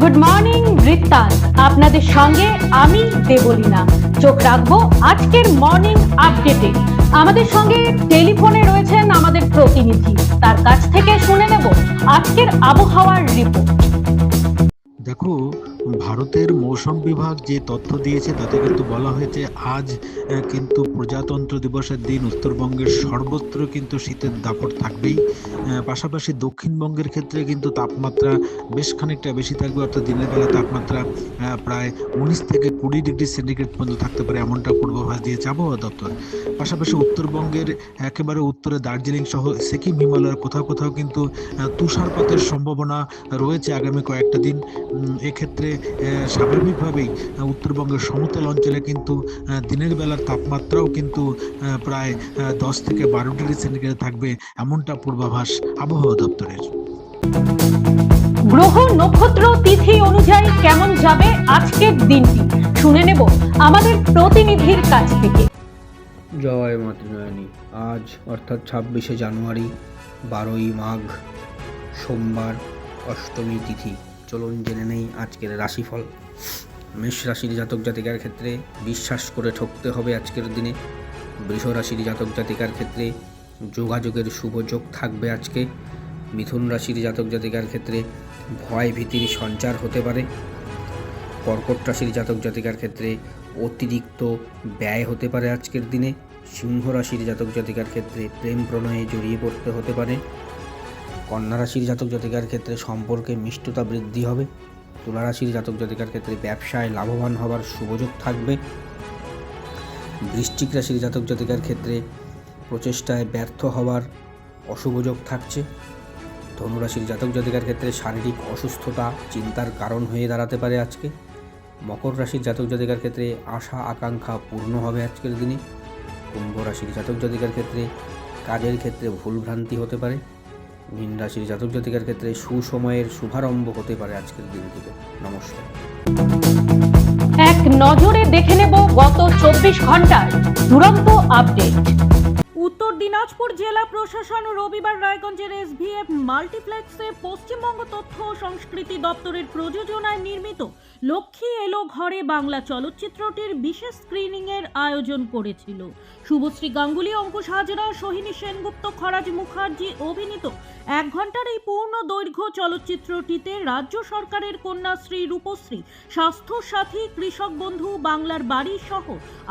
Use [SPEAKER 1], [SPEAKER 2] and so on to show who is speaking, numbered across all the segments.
[SPEAKER 1] Good morning বৃত্তান্ত, আপনাদের সঙ্গে আমি দেবলীনা। চোখ রাখবো আজকের মর্নিং আপডেটে। আমাদের সঙ্গে টেলিফোনে রয়েছেন আমাদের প্রতিনিধি, তার কাছ থেকে শুনে নেব আজকের আবহাওয়ার রিপোর্ট।
[SPEAKER 2] দেখো, ভারতের মৌসুম বিভাগ যে তথ্য দিয়েছে তাতে কিন্তু বলা হয়েছে আজ কিন্তু প্রজাতন্ত্র দিবসের দিন উত্তরবঙ্গের সর্বত্র কিন্তু শীতের দাপট থাকবেই। পাশাপাশি দক্ষিণবঙ্গের ক্ষেত্রে কিন্তু তাপমাত্রা বেশ খানিকটা বেশি থাকবে, অর্থাৎ দিনের বেলা তাপমাত্রা প্রায় 19 থেকে 20 ডিগ্রি সেন্টিগ্রেড পর্যন্ত থাকতে পারে, এমনটা পূর্বাভাস দিয়েছে আবহাওয়া দপ্তর। পাশাপাশি উত্তরবঙ্গের একেবারে উত্তরে দার্জিলিং সহ সিকিম হিমালয়ের কোথাও কোথাও কিন্তু তুষারপাতের সম্ভাবনা রয়েছে আগামী কয়েকটা দিন। এক্ষেত্রে স্বাভাবিকভাবেই উত্তরবঙ্গের সমতল অঞ্চলে কিন্তু দিনের বেলার তাপমাত্রাও কিন্তু প্রায় 10 থেকে 12 ডিগ্রি সেন্টিগ্রেড থাকবে, এমনটা পূর্বাভাস আবহাওয়া দপ্তরের।
[SPEAKER 1] গ্রহ নক্ষত্র তিথি অনুযায়ী কেমন যাবে আজকের দিনটি শুনে নেব আমাদের প্রতিনিধির কাছ থেকে।
[SPEAKER 3] জয় মাতৃনয়নী। আজ অর্থাৎ 26শে জানুয়ারি, 12ই মাঘ, সোমবার, অষ্টমী তিথি। চলুন জেনে নেই আজকের রাশিফল। মেষ রাশির জাতক জাতিকার ক্ষেত্রে বিশ্বাস করে ঠকতে হবে আজকের দিনে। বৃষ রাশির জাতক জাতিকার ক্ষেত্রে যোগাযোগের শুভ যোগ থাকবে আজকে। মিথুন রাশির জাতক জাতিকার ক্ষেত্রে ভয় ভীতির সঞ্চার হতে পারে। কর্কট রাশির জাতক জাতিকার ক্ষেত্রে অতিরিক্ত ব্যয় হতে পারে আজকের দিনে। সিংহ রাশির জাতক জাতিকার ক্ষেত্রে প্রেম প্রণয়ে জড়িয়ে পড়তে হতে পারে। কন্যা রাশির জাতক জাতিকার ক্ষেত্রে সম্পর্কে মিষ্টতা বৃদ্ধি হবে। তুলা রাশির জাতক জাতিকার ক্ষেত্রে ব্যবসায় লাভবান হবার সুযোগ থাকবে। বৃশ্চিক রাশির জাতক জাতিকার ক্ষেত্রে প্রচেষ্টায় ব্যর্থ হওয়ার অশুভ যোগ থাকছে। ধনু রাশির জাতক জাতিকার ক্ষেত্রে শারীরিক অসুস্থতা চিন্তার কারণ হয়ে দাঁড়াতে পারে আজকে। মকর রাশির জাতক জাতিকার ক্ষেত্রে আশা আকাঙ্ক্ষা পূর্ণ হবে আজকের দিনে। কুম্ভ রাশির জাতক জাতিকার ক্ষেত্রে কাজের ক্ষেত্রে ভুলভ্রান্তি হতে পারে। মীন রাশির জাতক জাতিকার ক্ষেত্রে সুসময়ের শুভারম্ভ হতে পারে আজকের দিন থেকে। নমস্কার।
[SPEAKER 1] এক নজরে দেখে নেব গত 24 ঘন্টার দুরন্ত আপডেট। উত্তর দিনাজপুর জেলা প্রশাসন রবিবার রায়গঞ্জের এসভিএফ মাল্টিপ্লেক্সে পশ্চিমবঙ্গ তথ্য ও সংস্কৃতি দপ্তরের প্রযোজনায় নির্মিত লক্ষ্মী এলো ঘরে বাংলা চলচ্চিত্রটির বিশেষ স্ক্রিনিং এর আয়োজন করেছিল। শুভশ্রী গাঙ্গুলি, অঙ্কুশ হাজরা, সোহিনী সেনগুপ্ত, খরাজ মুখার্জি অভিনীত 1 ঘন্টার এই পূর্ণ দৈর্ঘ্য চলচ্চিত্রটিতে রাজ্য সরকারের কন্যাশ্রী, রূপশ্রী, স্বাস্থ্য সাথী, কৃষক বন্ধু, বাংলার বাড়ি সহ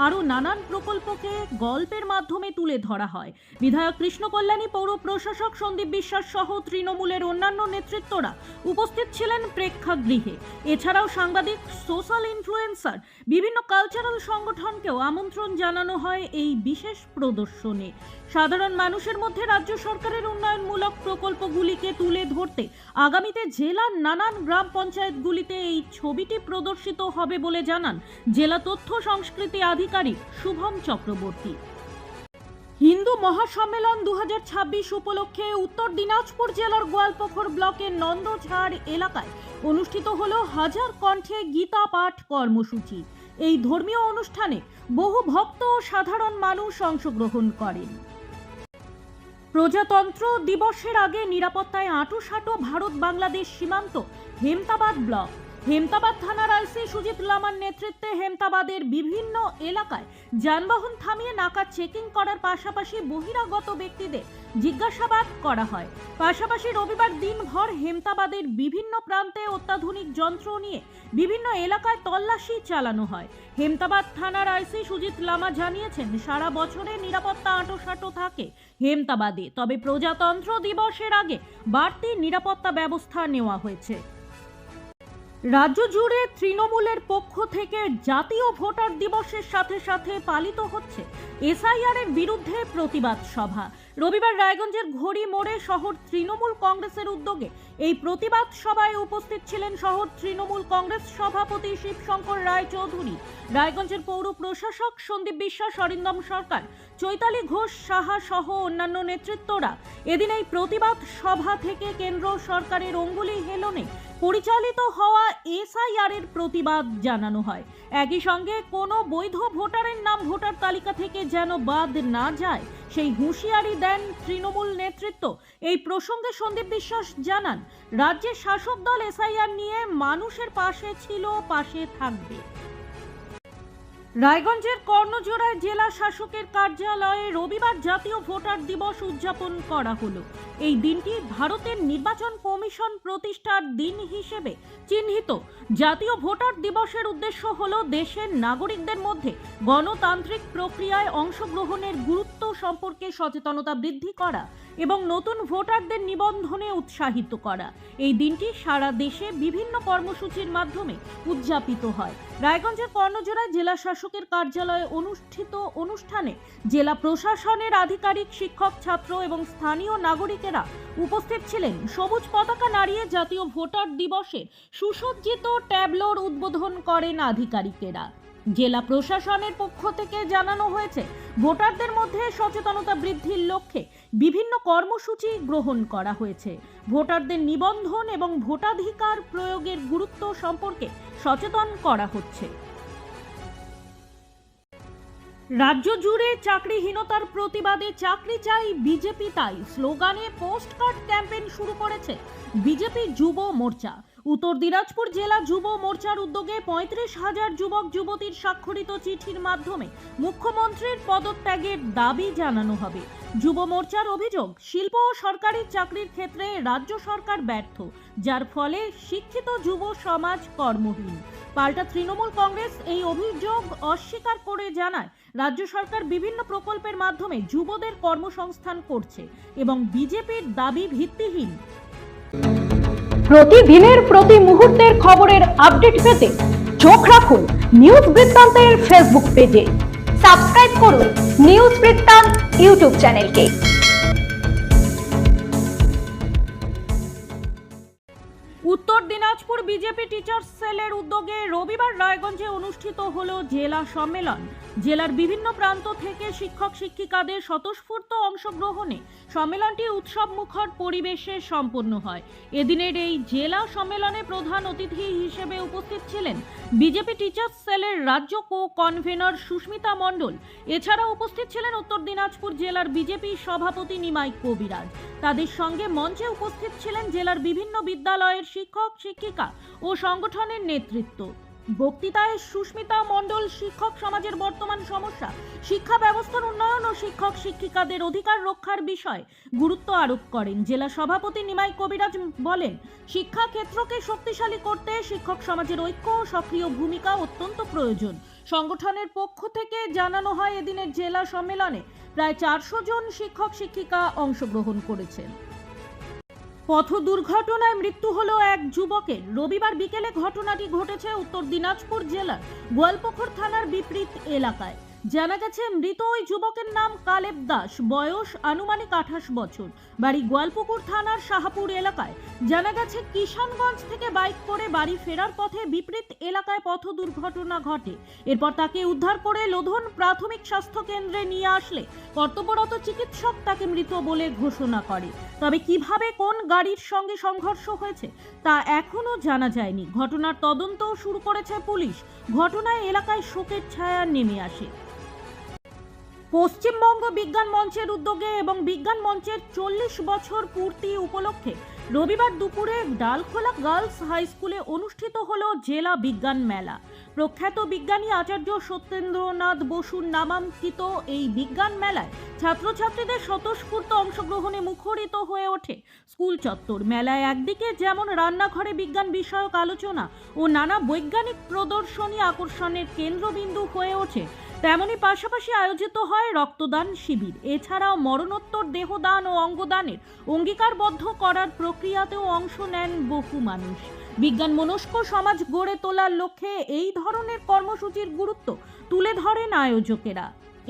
[SPEAKER 1] আরও নানান প্রকল্পকে গল্পের মাধ্যমে তুলে ধরা হয়। বিধায়ক কৃষ্ণ কল্যাণী, পৌর প্রশাসক সন্দীপ বিশ্বাস সহ তৃণমূলের অন্যান্য নেতৃত্বরা উপস্থিত ছিলেন প্রেক্ষাগৃহে। এছাড়াও সাংবাদিক, সোশ্যাল ইনফ্লুয়েন্সার, বিভিন্ন কালচারাল সংগঠনকেও আমন্ত্রণ জানানো হয় এই বিশেষ প্রদর্শনে। সাধারণ মানুষের মধ্যে রাজ্য সরকারের উন্নয়নমূলক প্রকল্পগুলিকে তুলে ধরতে আগামীতে জেলার নানান গ্রাম পঞ্চায়েতগুলিতে এই ছবিটি প্রদর্শিত হবে বলে জানান জেলা তথ্য সংস্কৃতি আধিকারিক শুভম চক্রবর্তী। হিন্দু মহাসম্মেলন 2026 উপলক্ষে উত্তর দিনাজপুর জেলার গোয়ালপুকুর ব্লকের নন্দঝাড় এলাকায় অনুষ্ঠিত হল হাজার কণ্ঠে গীতা পাঠ কর্মসূচি। এই ধর্মীয় অনুষ্ঠানে বহু ভক্ত ও সাধারণ মানুষ অংশগ্রহণ করেন। প্রজাতন্ত্র দিবসের আগে নিরাপত্তায় আঁটুসাঁটো ভারত বাংলাদেশ সীমান্ত হেমতাবাদ ব্লক। হেমতাবাদ থানার আইসি সুজিত লামার নেতৃত্বে হেমতাবাদের বিভিন্ন এলাকায় যানবাহন থামিয়ে নাকা চেকিং করার পাশাপাশি বহিরাগত ব্যক্তিদের জিজ্ঞাসাবাদ করা হয়। পাশাপাশি রবিবার দিনভর হেমতাবাদের বিভিন্ন প্রান্তে অত্যাধুনিক যন্ত্র নিয়ে বিভিন্ন এলাকায় তল্লাশি চালানো হয়। হেমতাবাদ থানার আইসি সুজিত লামা জানিয়েছেন, সারা বছরে নিরাপত্তা আঁটোসাঁটো থাকে হেমতাবাদে, তবে প্রজাতন্ত্র দিবসের আগে বাড়তি নিরাপত্তা ব্যবস্থা নেওয়া হয়েছে। রাজ্য জুড়ে তৃণমূলের পক্ষ থেকে জাতীয় ভোটার দিবসের সাথে সাথে পালিত হচ্ছে এসআইআর এর বিরুদ্ধে প্রতিবাদ সভা। রবিবার রায়গঞ্জের ঘড়ি মোড়ে শহর তৃণমূল কংগ্রেসের উদ্যোগে এই প্রতিবাদ সভায় উপস্থিত ছিলেন শহর তৃণমূল কংগ্রেস সভাপতি শিবশঙ্কর রায়চৌধুরী, রায়গঞ্জের পৌর প্রশাসক সন্দীপ বিশ্বাস, অরিন্দম সরকার, চৈতালি ঘোষ সাহা সহ অন্যান্য নেতৃত্বরা। এদিন এই প্রতিবাদ সভা থেকে কেন্দ্র সরকারের অঙ্গুলি হেলনে পরিচালিত হওয়া এসআইআর এর প্রতিবাদ জানানো হয়। একই সঙ্গে কোনো বৈধ ভোটারের নাম ভোটার তালিকা থেকে যেন বাদ না যায় সেই হুঁশিয়ারি দেন তৃণমূল নেতৃত্ব। এই প্রসঙ্গে সন্দীপ বিশ্বাস জানান, রাজ্যের শাসক দল এসআইআর নিয়ে মানুষের পাশে ছিল, পাশে থাকবে। রায়গঞ্জের কর্ণজোড়ায় জেলা শাসকের কার্যালয়ে রবিবার জাতীয় ভোটার দিবস উদযাপন করা হলো। এই দিনটি ভারতের নির্বাচন কমিশন প্রতিষ্ঠার দিন হিসেবে চিহ্নিত। জাতীয় ভোটার দিবসের উদ্দেশ্য হলো দেশের নাগরিকদের মধ্যে গণতান্ত্রিক প্রক্রিয়ায় অংশগ্রহণের গুরুত্ব সম্পর্কে সচেতনতা বৃদ্ধি করা এবং নতুন ভোটারদের নিবন্ধনে উৎসাহিত করা। এই দিনটি সারা দেশে বিভিন্ন কর্মসূচির মাধ্যমে উদযাপিত হয়। রায়গঞ্জের কর্ণজোড়ায় জেলা শাসকের কার্যালয়ে অনুষ্ঠিত অনুষ্ঠানে জেলা প্রশাসনের আধিকারিক, শিক্ষক, ছাত্র এবং স্থানীয় নাগরিকেরা উপস্থিত ছিলেন। সবুজ পতাকা নাড়িয়ে জাতীয় ভোটার দিবসের সুসজ্জিত ট্যাবলোর উদ্বোধন করেন আধিকারিকেরা। জেলা প্রশাসনের পক্ষ থেকে জানানো হয়েছে, ভোটারদের মধ্যে সচেতনতা বৃদ্ধির লক্ষ্যে বিভিন্ন কর্মসূচি গ্রহণ করা হয়েছে। ভোটারদের নিবন্ধন এবং ভোটাধিকার প্রয়োগের গুরুত্ব সম্পর্কে সচেতন করা হচ্ছে। রাজ্য জুড়ে চাকরিহীনতার প্রতিবাদে চাকরি চাই, বিজেপি তাই স্লোগানে পোস্টকার্ড ক্যাম্পেইন শুরু করেছে বিজেপি যুব মোর্চা। উত্তর দিনাজপুর জেলা যুব মোর্চার উদ্যোগে 35,000 যুবক যুবতীর স্বাক্ষরিত চিঠির মাধ্যমে মুখ্যমন্ত্রীর পদত্যাগের দাবি জানানো হবে। যুব মোর্চার অভিযোগ, শিল্প ও সরকারি চাকরির ক্ষেত্রে রাজ্য সরকার ব্যর্থ, যার ফলে শিক্ষিত যুব সমাজ কর্মহীন। পাল্টা তৃণমূল কংগ্রেস এই অভিযোগ অস্বীকার করে জানায়, রাজ্য সরকার বিভিন্ন প্রকল্পের মাধ্যমে যুবদের কর্মসংস্থান করছে এবং বিজেপির দাবি ভিত্তিহীন।
[SPEAKER 4] প্রতিদিনের প্রতি মুহূর্তের খবরের আপডেট পেতে চোখ রাখুন নিউজ বৃত্তান্তের ফেসবুক পেজে। সাবস্ক্রাইব করুন নিউজ বৃত্তান্ত ইউটিউব চ্যানেলকে।
[SPEAKER 1] উত্তর দিনাজপুর বিজেপি টিচার্স সেলের উদ্যোগে রবিবার রায়গঞ্জে অনুষ্ঠিত হলো জেলা সম্মেলন। জেলার বিভিন্ন প্রান্ত থেকে শিক্ষক শিক্ষিকাদের স্বতঃস্ফূর্ত অংশগ্রহণে সম্মেলনটি উৎসব মুখর পরিবেশে সম্পন্ন হয়। এদিনের এই জেলা সম্মেলনে প্রধান অতিথি হিসেবে উপস্থিত ছিলেন বিজেপি টিচার্স সেলের রাজ্য কো-কনভেনর সুস্মিতা মণ্ডল। এছাড়া উপস্থিত ছিলেন উত্তর দিনাজপুর জেলার বিজেপি সভাপতি নিমাই কবিরাজ। তাদের সঙ্গে মঞ্চে উপস্থিত ছিলেন জেলার বিভিন্ন বিদ্যালয়ের শিক্ষক শিক্ষিকা ও সংগঠনের নেতৃত্ব। বক্তৃতায় সুস্মিতা মণ্ডল শিক্ষক সমাজের বর্তমান সমস্যা, শিক্ষা ব্যবস্থার উন্নয়ন ও শিক্ষক শিক্ষিকাদের অধিকার রক্ষার বিষয়ে গুরুত্ব আরোপ করেন। জেলা সভাপতি নিমাই কবিরাজ বলেন, শিক্ষা ক্ষেত্রকে শক্তিশালী করতে শিক্ষক সমাজের ঐক্য ও সক্রিয় ভূমিকা অত্যন্ত প্রয়োজন। সংগঠনের পক্ষ থেকে জানানো হয়, এদিনের জেলা সম্মেলনে প্রায় 400 জন শিক্ষক শিক্ষিকা অংশগ্রহণ করেছেন। পথ দুর্ঘটনায় মৃত্যু হলো এক যুবকের। রবিবার বিকেলে ঘটনাটি ঘটেছে উত্তর দিনাজপুর জেলার গোয়ালপুকুর থানার বিপরীত এলাকায়। জানা গেছে, মৃত ওই যুবকের নাম কালেব দাস, বয়স আনুমানিক 28 বছর, বাড়ি গোয়ালপুকুর থানার শাহাপুর এলাকায়। জানা গেছে, কিষানগঞ্জ থেকে বাইক করে বাড়ি ফেরার পথে বিপরীত এলাকায় পথ দুর্ঘটনা ঘটে। এরপর তাকে উদ্ধার করে লোধন প্রাথমিক স্বাস্থ্য কেন্দ্রে নিয়ে আসলে কর্তব্যরত চিকিৎসক তাকে মৃত বলে ঘোষণা করে। তবে কিভাবে কোন গাড়ির সঙ্গে সংঘর্ষ হয়েছে তা এখনো জানা যায়নি। ঘটনার তদন্ত শুরু করেছে পুলিশ। ঘটনায় এলাকায় শোকের ছায়া নেমে আসে। পশ্চিমবঙ্গ বিজ্ঞান মঞ্চের উদ্যোগে এবং বিজ্ঞান মঞ্চের 40 বছর পূর্তি উপলক্ষে রবিবার দুপুরে ডালখোলা গার্লস হাই স্কুলে অনুষ্ঠিত হলো জেলা বিজ্ঞান মেলা। প্রখ্যাত বিজ্ঞানী আচার্য সত্যেন্দ্রনাথ বসুর নামাঙ্কিত এই বিজ্ঞান মেলায় ছাত্রছাত্রীদের স্বতঃস্ফূর্ত অংশগ্রহণে মুখরিত হয়ে ওঠে স্কুল চত্বর। মেলায় একদিকে যেমন রান্নাঘরে বিজ্ঞান বিষয়ক আলোচনা ও নানা বৈজ্ঞানিক প্রদর্শনী আকর্ষণের কেন্দ্রবিন্দু হয়ে ওঠে, তেমনি পাশাপাশি আয়োজিত হয় রক্তদান শিবির। এছাড়াও মরণোত্তর দেহদান ও অঙ্গদানের অঙ্গীকারবদ্ধ করার প্রক্রিয়াতেও অংশ নেন বহু মানুষ। বিজ্ঞান মনস্ক সমাজ গড়ে তোলার লক্ষ্যে এই ধরনের কর্মসূচির গুরুত্ব তুলে ধরেন আয়োজকেরা।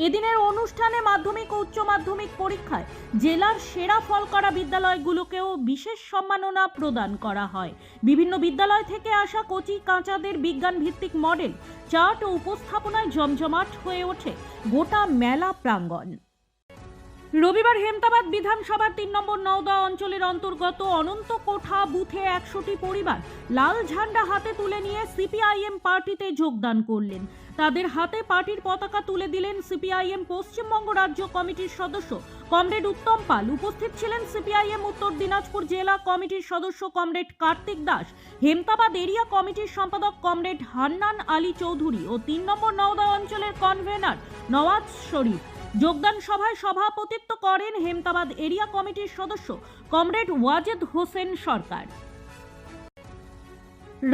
[SPEAKER 1] এদিনের অনুষ্ঠানে মাধ্যমিক ও উচ্চ মাধ্যমিক পরীক্ষায় জেলার সেরা ফল করা বিদ্যালয়গুলোকেও বিশেষ সম্মাননা প্রদান করা হয়। বিভিন্ন বিদ্যালয় থেকে আসা কচি কাঁচাদের বিজ্ঞান ভিত্তিক মডেল, চার্ট ও উপস্থাপনায় জমজমাট হয়ে ওঠে গোটা মেলা প্রাঙ্গণ। রবিবার হেমতাবাদ বিধানসভার 3 নম্বর নওদা অঞ্চলের অন্তর্গত অনন্ত কোঠা বুথে 100টি পরিবার লাল ঝান্ডা হাতে তুলে নিয়ে সিপিআইএম পার্টিতে যোগদান করলেন। তাদের হাতে পার্টির পতাকা তুলে দিলেন সিপিআইএম পশ্চিমবঙ্গ রাজ্য কমিটির সদস্য কমরেড উত্তম পাল। উপস্থিত ছিলেন সিপিআইএম উত্তর দিনাজপুর জেলা কমিটির সদস্য কমরেড কার্তিক দাস, হেমতাবাদ এরিয়া কমিটির সম্পাদক কমরেড হান্নান আলী চৌধুরী ও 3 নম্বর নওদা অঞ্চলের কনভেনার নওয়াজ শরীফ। যোগদান সভায় সভাপতিত্ব করেন হেমতাবাদ এরিয়া কমিটির সদস্য কমরেড ওয়াজেদ হোসেন সরকার।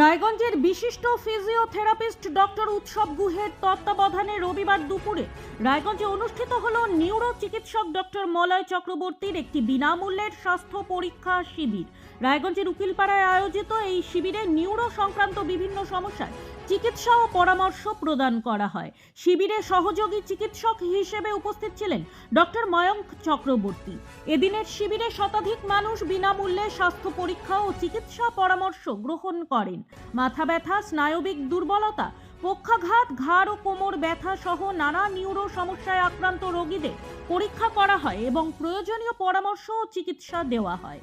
[SPEAKER 1] রায়গঞ্জের বিশিষ্ট ফিজিওথেরাপিস্ট ডক্টর উৎসব গুহের তত্ত্বাবধানে রবিবার দুপুরে রায়গঞ্জে অনুষ্ঠিত হল নিউরো চিকিৎসক ডক্টর মলয় চক্রবর্তীর একটি বিনামূল্যের স্বাস্থ্য পরীক্ষা শিবির। রায়গঞ্জের উকিলপাড়ায় আয়োজিত এই শিবিরে নিউরো সংক্রান্ত বিভিন্ন সমস্যার চিকিৎসা ও পরামর্শ প্রদান করা হয়। শিবিরে সহযোগী চিকিৎসক হিসেবে উপস্থিত ছিলেন ডক্টর ময়ঙ্ক চক্রবর্তী। এদিনের শিবিরে শতাধিক মানুষ বিনামূল্যে স্বাস্থ্য পরীক্ষা ও চিকিৎসা পরামর্শ গ্রহণ করেন। মাথা ব্যথা, স্নায়বিক দুর্বলতা, পক্ষাঘাত, ঘাড় ও কোমর ব্যথা সহ নানা নিউরো সমস্যায় আক্রান্ত রোগীদের পরীক্ষা করা হয় এবং প্রয়োজনীয় পরামর্শ ও চিকিৎসা দেওয়া হয়।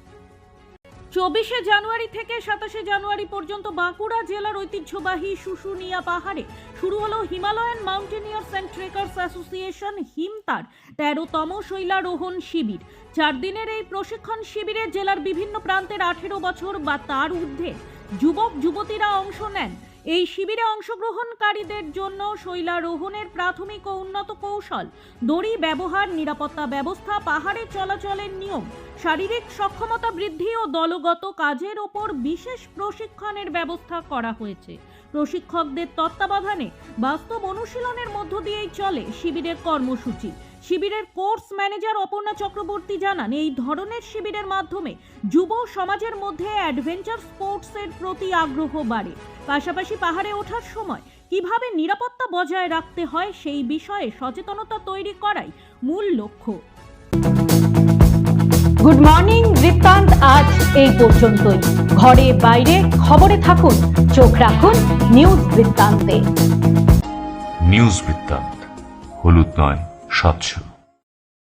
[SPEAKER 1] 24 জানুয়ারি থেকে 27 জানুয়ারি পর্যন্ত বাঁকুড়া জেলার ঐতিহ্যবাহী শুশুনিয়া পাহাড়ে শুরু হলো Himalayan mountaineers and trekkers association হিমতার 13তম শৈলারোহণ শিবির। 4 দিনের এই প্রশিক্ষণ শিবিরে জেলার বিভিন্ন প্রান্তের 18 বছর বা তার ঊর্ধ্বে যুবক যুবতীরা অংশ নেন। এই শিবিরে অংশগ্রহণকারীদের জন্য শৈলারোহণের প্রাথমিক ও উন্নত কৌশল, দড়ি ব্যবহার, নিরাপত্তা ব্যবস্থা, পাহাড়ে চলাচলের নিয়ম, শারীরিক সক্ষমতা বৃদ্ধি ও দলগত কাজের ওপর বিশেষ প্রশিক্ষণের ব্যবস্থা করা হয়েছে। প্রশিক্ষকদের তত্ত্বাবধানে বাস্তব অনুশীলনের মধ্য দিয়েই চলে শিবিরের কর্মসূচি। শিবিরের কোর্স ম্যানেজার অপর্ণা চক্রবর্তী জানান, এই ধরনের শিবিরের মাধ্যমে যুব সমাজের মধ্যে অ্যাডভেঞ্চার স্পোর্টসের প্রতি আগ্রহ বাড়ে। পাশাপাশি পাহাড়ে ওঠার সময় কিভাবে নিরাপত্তা বজায় রাখতে হয় সেই বিষয়ে সচেতনতা তৈরি করাই মূল লক্ষ্য।
[SPEAKER 4] গুড মর্নিং বৃত্তান্ত আজ এই পর্যন্তই। ঘরে বাইরে খবরে থাকুন, চোখ রাখুন নিউজ বৃত্তান্তে।
[SPEAKER 5] নিউজ বৃত্তান্ত, হলুদ নয়, স্বচ্ছ।